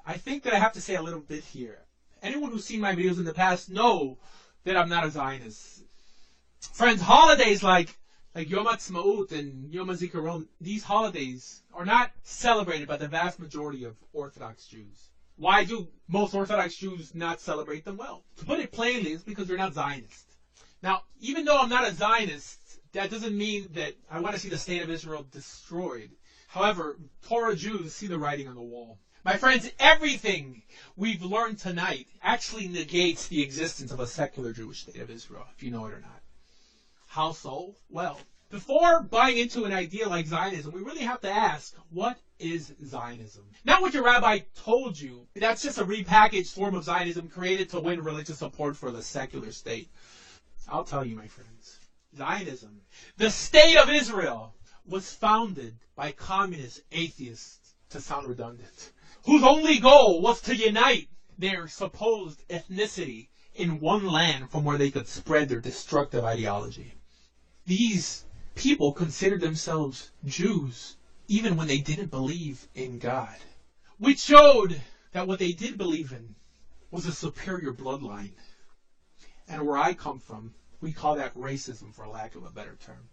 I think that I have to say a little bit here. Anyone who's seen my videos in the past know that I'm not a Zionist. Friends, holidays like Yom HaTzmaut and Yom HaZikaron, these holidays are not celebrated by the vast majority of Orthodox Jews. Why do most Orthodox Jews not celebrate them? Well, to put it plainly, it's because they're not Zionists. Now, even though I'm not a Zionist, that doesn't mean that I want to see the state of Israel destroyed. However, Torah Jews see the writing on the wall. My friends, everything we've learned tonight actually negates the existence of a secular Jewish state of Israel, if you know it or not. How so? Well, before buying into an idea like Zionism, we really have to ask, what is Zionism? Not what your rabbi told you. That's just a repackaged form of Zionism created to win religious support for the secular state. I'll tell you, my friends. Zionism, the state of Israel, was founded by communist atheists, to sound redundant, whose only goal was to unite their supposed ethnicity in one land from where they could spread their destructive ideology. These people considered themselves Jews even when they didn't believe in God, which showed that what they did believe in was a superior bloodline. And where I come from, we call that racism, for lack of a better term.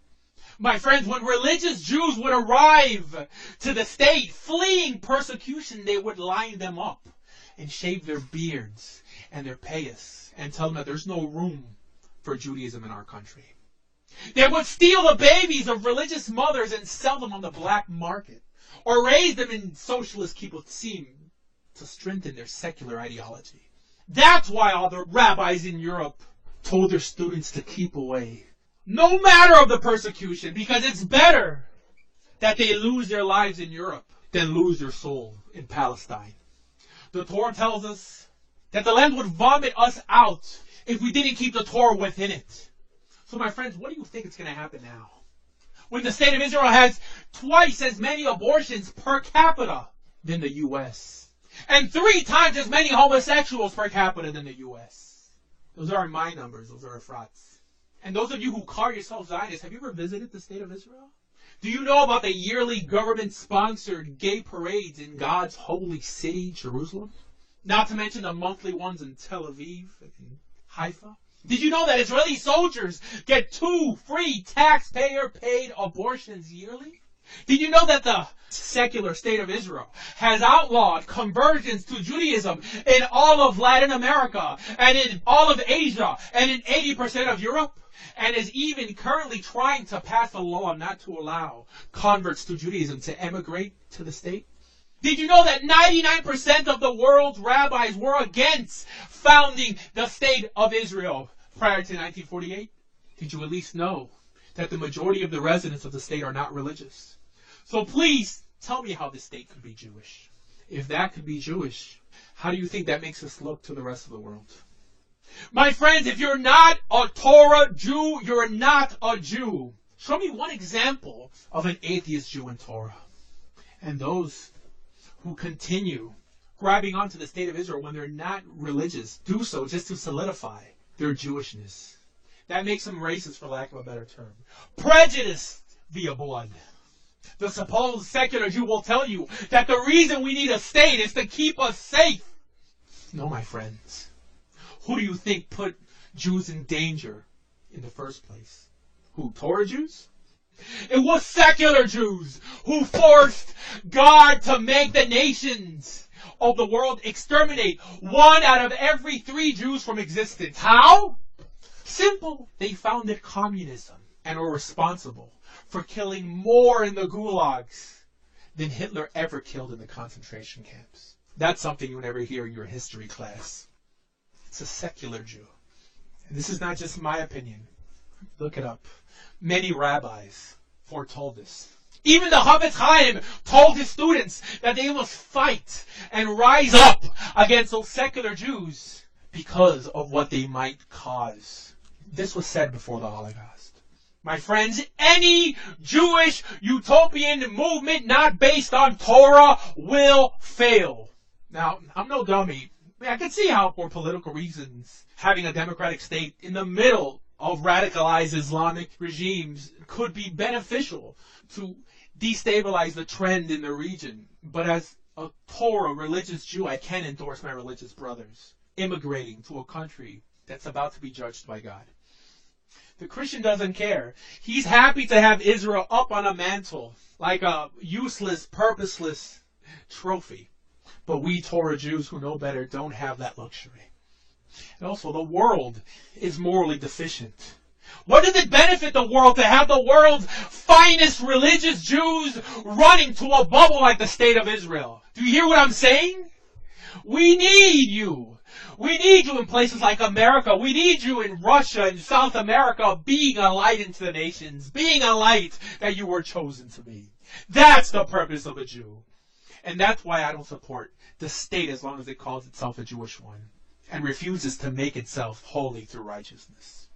My friends, when religious Jews would arrive to the state fleeing persecution, they would line them up and shave their beards and their payas and tell them that there's no room for Judaism in our country. They would steal the babies of religious mothers and sell them on the black market, or raise them in socialist kibbutzim to strengthen their secular ideology. That's why all the rabbis in Europe told their students to keep away, no matter of the persecution, because it's better that they lose their lives in Europe than lose their soul in Palestine. The Torah tells us that the land would vomit us out if we didn't keep the Torah within it. So my friends, what do you think is going to happen now? When the state of Israel has twice as many abortions per capita than the U.S. and 3 times as many homosexuals per capita than the U.S. Those aren't my numbers, those are Efrat's. And those of you who call yourselves Zionists, have you ever visited the state of Israel? Do you know about the yearly government-sponsored gay parades in God's holy city, Jerusalem? Not to mention the monthly ones in Tel Aviv and Haifa. Did you know that Israeli soldiers get 2 free taxpayer-paid abortions yearly? Did you know that the secular state of Israel has outlawed conversions to Judaism in all of Latin America and in all of Asia and in 80% of Europe? And is even currently trying to pass a law not to allow converts to Judaism to emigrate to the state? Did you know that 99% of the world's rabbis were against founding the state of Israel prior to 1948? Did you at least know that the majority of the residents of the state are not religious? So please tell me how this state could be Jewish. If that could be Jewish, how do you think that makes us look to the rest of the world? My friends, if you're not a Torah Jew, you're not a Jew. Show me one example of an atheist Jew in Torah. And those who continue grabbing onto the state of Israel when they're not religious do so just to solidify their Jewishness. That makes them racist, for lack of a better term. Prejudiced via blood. The supposed secular Jew will tell you that the reason we need a state is to keep us safe. No, my friends. Who do you think put Jews in danger in the first place? Who, Torah Jews? It was secular Jews who forced God to make the nations of the world exterminate 1 out of every 3 Jews from existence. How? Simple. They founded communism and were responsible for killing more in the gulags than Hitler ever killed in the concentration camps. That's something you never hear in your history class. It's a secular Jew. And this is not just my opinion. Look it up. Many rabbis foretold this. Even the Chavetz Chaim told his students that they must fight and rise up against those secular Jews because of what they might cause. This was said before the Holocaust. My friends, any Jewish utopian movement not based on Torah will fail. Now, I'm no dummy. I can see how, for political reasons, having a democratic state in the middle of radicalized Islamic regimes could be beneficial to destabilize the trend in the region. But as a Torah religious Jew, I can endorse my religious brothers immigrating to a country that's about to be judged by God. The Christian doesn't care. He's happy to have Israel up on a mantle like a useless, purposeless trophy. But we Torah Jews who know better don't have that luxury. And also, the world is morally deficient. What does it benefit the world to have the world's finest religious Jews running to a bubble like the state of Israel? Do you hear what I'm saying? We need you. We need you in places like America. We need you in Russia and South America, being a light into the nations, being a light that you were chosen to be. That's the purpose of a Jew. And that's why I don't support the state as long as it calls itself a Jewish one and refuses to make itself holy through righteousness.